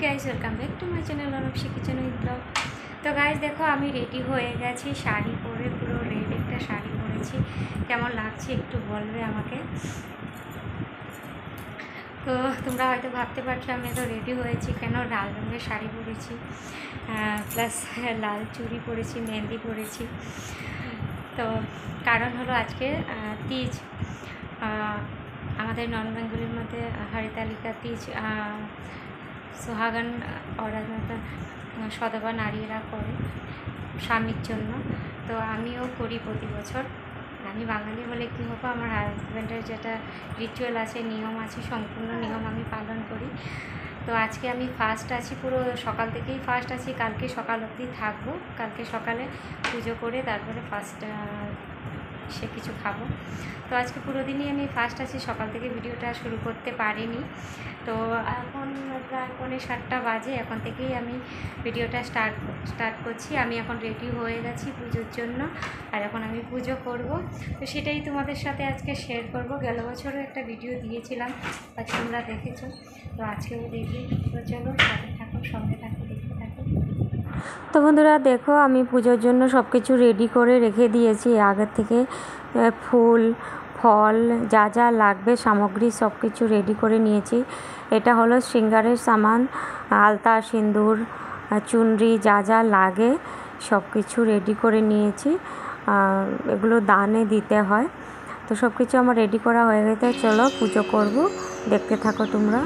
Guys welcome back to my channel Anupsi kitchen with vlog. तो guys देखो आमी ready हो गेছি শাড়ি পরে পুরো রেড একটা শাড়ি পরেছি কেমন লাগছে একটু বলবে আমাকে। তো তোমরা হয়তো ভাবতে পারছো আমি তো রেডি হয়েছি কেন লাল রঙের শাড়ি পরেছি প্লাস লাল চুড়ি পরেছি মেহেন্দি পরেছি। তো কারণ হলো আজকে তিজ আমাদের নন বেঙ্গলির মধ্যে হরিতালিকা তিজ সোহাগান অরাধনা সধবা নারীরা করে স্বামীর জন্য। তো আমিও করি প্রতি বছর। আমি বাঙালি বলে কী হবো, আমার হাজব্যান্ডের যেটা রিচুয়াল আছে নিয়ম আছে সম্পূর্ণ নিয়ম আমি পালন করি। তো আজকে আমি ফার্স্ট আছি, পুরো সকাল থেকেই ফার্স্ট আছি, কালকে সকাল অবধি থাকবো। কালকে সকালে পুজো করে তারপরে ফার্স্ট সে কিছু খাবো। তো আজকে পুরো দিনই আমি ফার্স্ট আছি, সকাল থেকে ভিডিওটা শুরু করতে পারিনি। তো এখন প্রায় 7:45 বাজে, এখন থেকেই আমি ভিডিওটা স্টার্ট করছি। আমি এখন রেডি হয়ে গেছি পুজোর জন্য, আর এখন আমি পুজো করব। তো সেটাই তোমাদের সাথে আজকে শেয়ার করব। গেল বছরও একটা ভিডিও দিয়েছিলাম, আজকে তোমরা দেখেছো, তো আজকেও দেখি। তো চলো সাথে থাকো, সঙ্গে থাকো, দেখতে থাকো। তো বন্ধুরা দেখো আমি পুজোর জন্য সব কিছু রেডি করে রেখে দিয়েছি আগের থেকে। ফুল ফল যা যা লাগবে সামগ্রী সব কিছু রেডি করে নিয়েছি। এটা হলো শৃঙ্গারের সামান, আলতা সিঁদুর চুনরি যা যা লাগে সব কিছু রেডি করে নিয়েছি। এগুলো দানে দিতে হয়। তো সব কিছু আমার রেডি করা হয়ে গেছে, চলো পুজো করব, দেখতে থাকো তোমরা।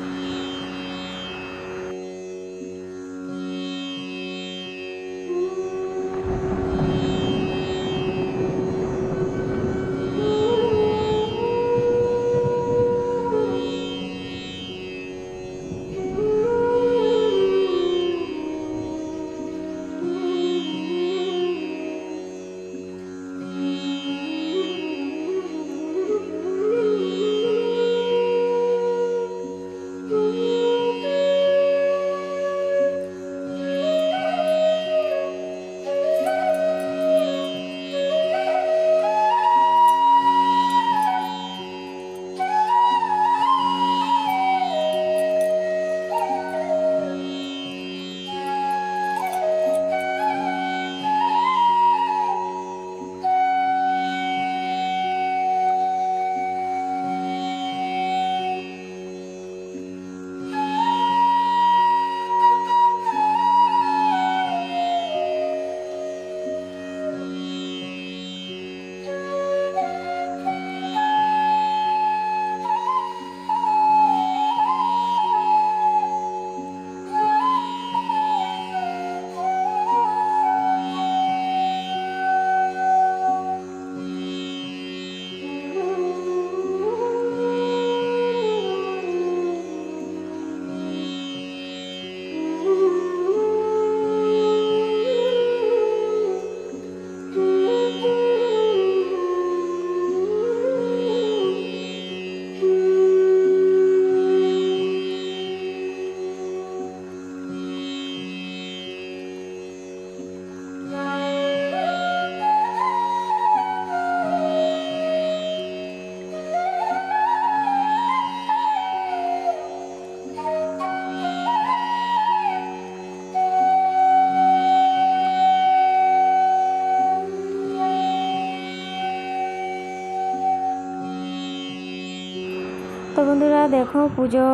তো বন্ধুরা দেখো পুজো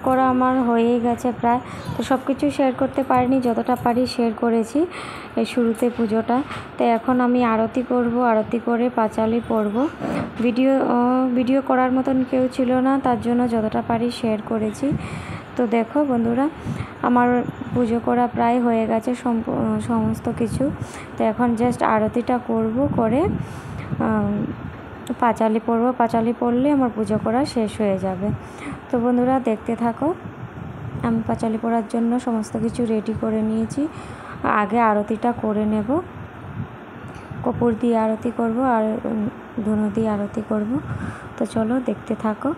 করা আমার হয়ে গেছে প্রায়। তো সব কিছু শেয়ার করতে পারিনি, যতটা পারি শেয়ার করেছি শুরুতে পুজোটা। তো এখন আমি আরতি করব, আরতি করে পাঁচালি পড়ব। ভিডিও করার মতন কেউ ছিল না, তার জন্য যতটা পারি শেয়ার করেছি। তো দেখো বন্ধুরা আমার পুজো করা প্রায় হয়ে গেছে সমস্ত কিছু। তো এখন জাস্ট আরতিটা করব, করে পাঁচালি পড়ব। পাঁচালি পড়লে আমার পুজো করা শেষ হয়ে যাবে। তো বন্ধুরা দেখতে থাকো। আমি পাঁচালি পড়ার জন্য সমস্ত কিছু রেডি করে নিয়েছি। আগে আরতিটা করে নেব, কর্পূর দিয়ে আরতি করব আর ধুনো দিয়ে আরতি করব। তো চলো দেখতে থাকো।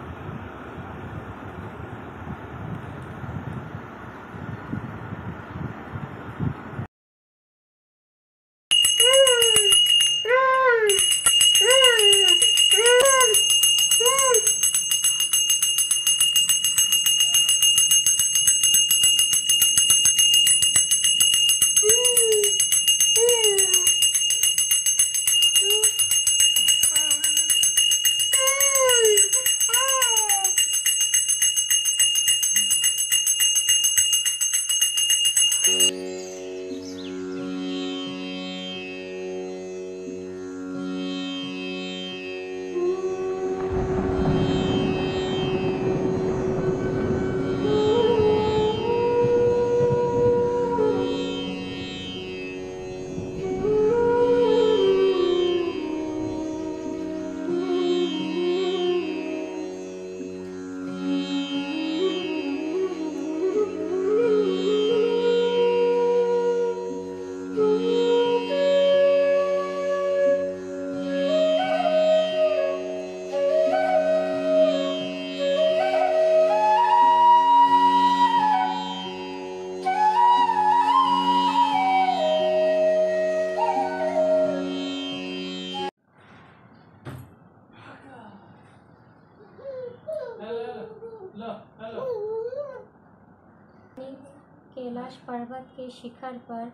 कैलाश पर्वत के शिखर पर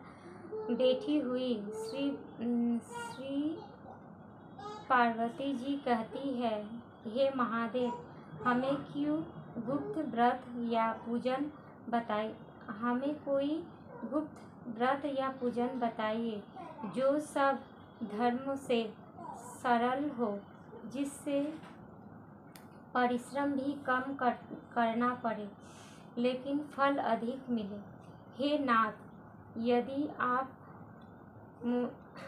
बैठी हुई श्री पार्वती जी कहती है, हे महादेव, हमें क्यों गुप्त व्रत या पूजन बताइए, हमें कोई गुप्त व्रत या पूजन बताइए जो सब धर्म से सरल हो, जिससे परिश्रम भी कम करना पड़े लेकिन फल अधिक मिले। हे नाथ, यदि आप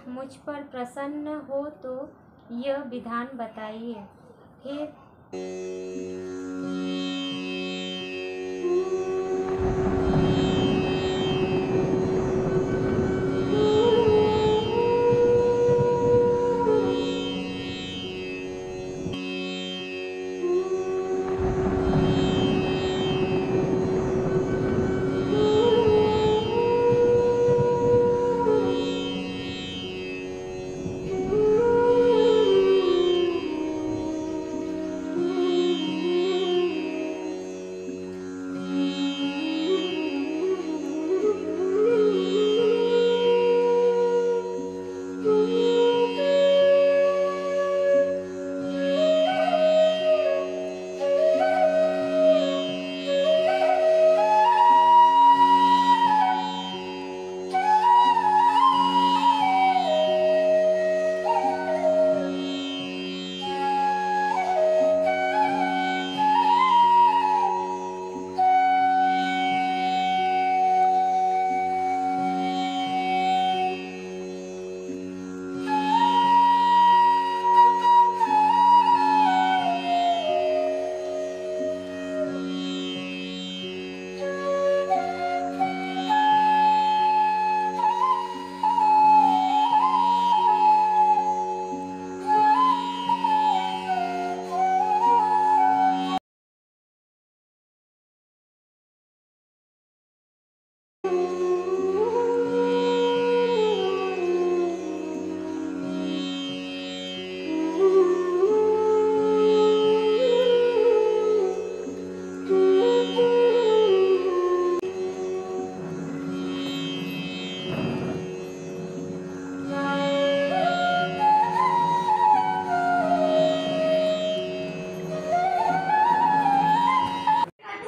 मुझ पर प्रसन्न हो तो यह विधान बताइए। हे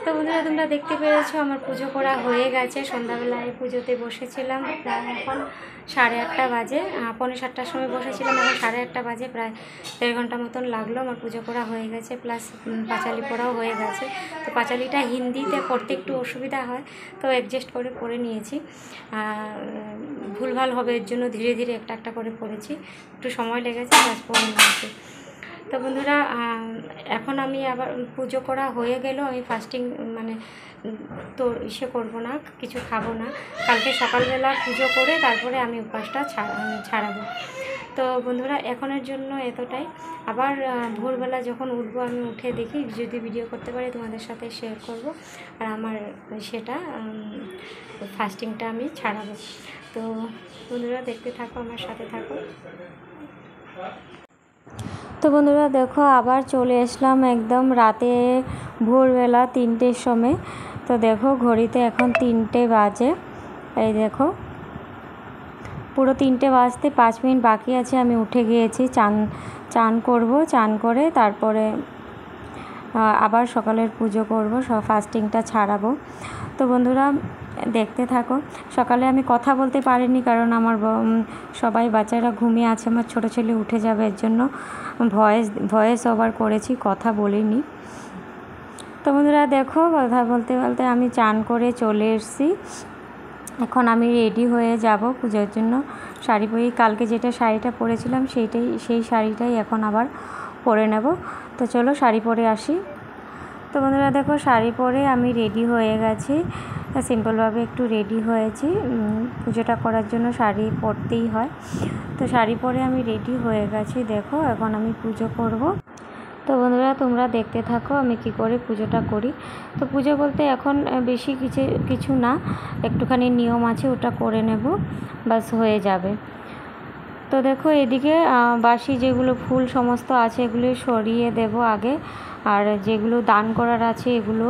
তো বন্ধুরা, তোমরা দেখতে পেরেছো আমার পুজো করা হয়ে গেছে। সন্ধ্যাবেলায় পুজোতে বসেছিলাম, প্রায় এখন 8:30 বাজে। 7:45টার সময় বসেছিলাম, এখন 8:30 বাজে। প্রায় 1.5 ঘন্টা মতন লাগলো। আমার পুজো করা হয়ে গেছে, প্লাস পাঁচালি পড়াও হয়ে গেছে। তো পাঁচালিটা হিন্দিতে পড়তে একটু অসুবিধা হয়, তো অ্যাডজাস্ট করে পড়ে নিয়েছি। ভুলভাল হবে এর জন্য ধীরে ধীরে একটা একটা করে পড়েছি, একটু সময় লেগেছে, প্লাস পড়ে নিয়েছি। তো বন্ধুরা, এখন আমি আবার পুজো করা হয়ে গেল, আমি ফাস্টিং মানে তো করবো না, কিছু খাবো না। কালকে সকালবেলা পুজো করে তারপরে আমি উপাসটা ছাড়াবো। তো বন্ধুরা, এখনের জন্য এতটাই। আবার ভোরবেলা যখন উঠবো, আমি উঠে দেখি যদি ভিডিও করতে পারি তোমাদের সাথে শেয়ার করব, আর আমার সেটা ফাস্টিংটা আমি ছাড়াবো। তো বন্ধুরা, দেখতে থাকো, আমার সাথে থাকো। তো বন্ধুরা দেখো, আবার চলে আসলাম একদম রাতে, ভোরবেলা 3টের সময়। তো দেখো ঘড়িতে এখন 3টে বাজে। এই দেখো, পুরো 3টে বাজতে 5 মিনিট বাকি আছে। আমি উঠে গিয়েছি, চান করব, চান করে তারপরে আবার সকালের পুজো করব, ফাস্টিংটা ছাড়াবো। তো বন্ধুরা দেখতে থাকো। সকালে আমি কথা বলতে পারিনি, কারণ আমার সবাই বাচ্চারা ঘুমিয়ে আছে, আমার ছোটো ছেলে উঠে যাবে, এর জন্য ভয়েস ওভার করেছি, কথা বলিনি। তো বন্ধুরা দেখো, কথা বলতে বলতে আমি চান করে চলে এসেছি। এখন আমি রেডি হয়ে যাব পুজোর জন্য। শাড়ি পরি, কালকে যেটা শাড়িটা পরেছিলাম সেই শাড়িটাই এখন আবার পরে নেব। তো চলো শাড়ি পরে আসি। তো বন্ধুরা দেখো, শাড়ি পরে আমি রেডি হয়ে গেছি, সিম্পলভাবে একটু রেডি হয়েছি। পুজোটা করার জন্য শাড়ি পরতেই হয়। তো শাড়ি পরে আমি রেডি হয়ে গেছি। দেখো এখন আমি পুজো করব। তো বন্ধুরা তোমরা দেখতে থাকো আমি কি করে পুজোটা করি। তো পুজো বলতে এখন বেশি কিছু না, একটুখানি নিয়ম আছে, ওটা করে নেব, বাস হয়ে যাবে। তো দেখো এদিকে বাসি যেগুলো ফুল সমস্ত আছে এগুলো সরিয়ে দেব আগে, আর যেগুলো দান করার আছে এগুলো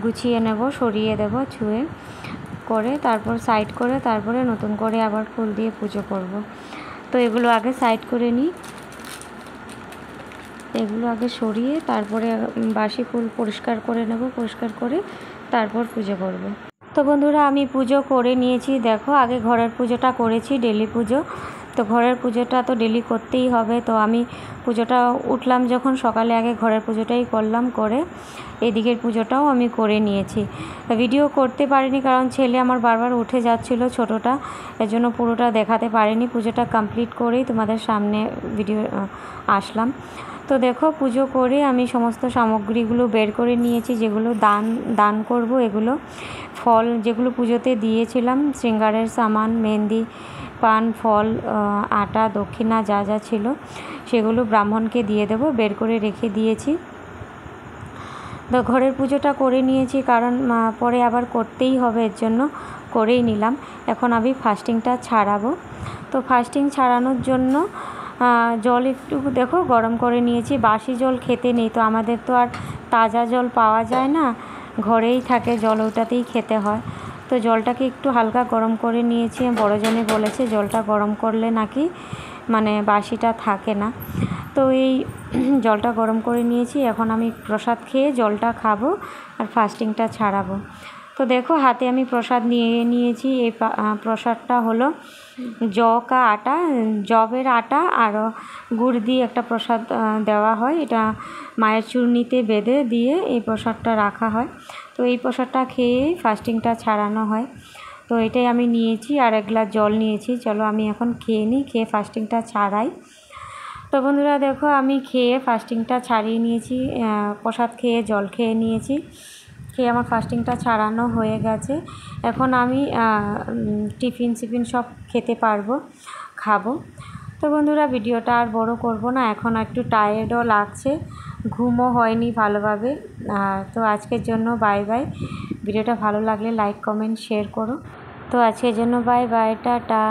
গুছিয়ে নেব, সরিয়ে দেব ছুঁয়ে করে, তারপর সাইড করে তারপরে নতুন করে আবার ফুল দিয়ে পুজো করব। তো এগুলো আগে সাইড করে নিই, এগুলো আগে সরিয়ে তারপরে বাসি ফুল পরিষ্কার করে নেব, পরিষ্কার করে তারপর পুজো করব। তো বন্ধুরা আমি পুজো করে নিয়েছি। দেখো আগে ঘরের পুজোটা করেছি, ডেলি পুজো। তো ঘরের পুজোটা তো ডেলি করতেই হবে, তো আমি পুজোটা উঠলাম যখন সকালে আগে ঘরের পুজোটাই করলাম, করে এদিকের পুজোটাও আমি করে নিয়েছি। ভিডিও করতে পারিনি কারণ ছেলে আমার বারবার উঠে যাচ্ছিল ছোটোটা, এর জন্য পুরোটা দেখাতে পারিনি। পুজোটা কমপ্লিট করেই তোমাদের সামনে ভিডিও আসলাম। তো দেখো পুজো করে আমি সমস্ত সামগ্রীগুলো বের করে নিয়েছি, যেগুলো দান করব। এগুলো ফল যেগুলো পুজোতে দিয়েছিলাম, শৃঙ্গারের সামান, মেহেন্দি, পান, ফল, আটা, দক্ষিণা যা যা ছিল সেগুলো ব্রাহ্মণকে দিয়ে দেব, বের করে রেখে দিয়েছি। তো ঘরের পুজোটা করে নিয়েছি কারণ পরে আবার করতেই হবে, এর জন্য করেই নিলাম। এখন আমি ফাস্টিংটা ছাড়াবো। তো ফাস্টিং ছাড়ানোর জন্য জল একটু দেখো গরম করে নিয়েছি। বাসি জল খেতে নেই, তো আমাদের তো আর তাজা জল পাওয়া যায় না, ঘরেই থাকে জল, ওটাতেই খেতে হয়। তো জলটাকে একটু হালকা গরম করে নিয়েছি। বড়জনে বলেছে জলটা গরম করলে নাকি মানে বাসিটা থাকে না। তো এই জলটা গরম করে নিয়েছি, এখন আমি প্রসাদ খেয়ে জলটা খাবো আর ফাস্টিংটা ছাড়াবো। তো দেখো হাতে আমি প্রসাদ নিয়ে নিয়েছি। এই প্রসাদটা হলো কা আটা, জবের আটা আর গুড় দিয়ে একটা প্রসাদ দেওয়া হয়। এটা মায়ের চূর্ণিতে বেঁধে দিয়ে এই প্রসাদটা রাখা হয়। তো এই প্রসাদটা খেয়েই ফাস্টিংটা ছাড়ানো হয়। তো এটাই আমি নিয়েছি, আর এক গ্লাস জল নিয়েছি। চলো আমি এখন খেয়ে নিই, খেয়ে ফাস্টিংটা ছাড়াই। তো বন্ধুরা দেখো আমি খেয়ে ফাস্টিংটা ছাড়িয়ে নিয়েছি, প্রসাদ খেয়ে জল খেয়ে নিয়েছি, খেয়ে আমার ফাস্টিংটা ছাড়ানো হয়ে গেছে। এখন আমি টিফিন সব খেতে পারবো, খাবো। তো বন্ধুরা ভিডিওটা আর বড় করব না, এখন একটু টায়ার্ডও লাগছে, ঘুমও হয়নি ভালোভাবে। তো আজকের জন্য বাই বাই। ভিডিওটা ভালো লাগলে লাইক, কমেন্ট, শেয়ার করো। তো আজকের জন্য বাই বাই, টাটা।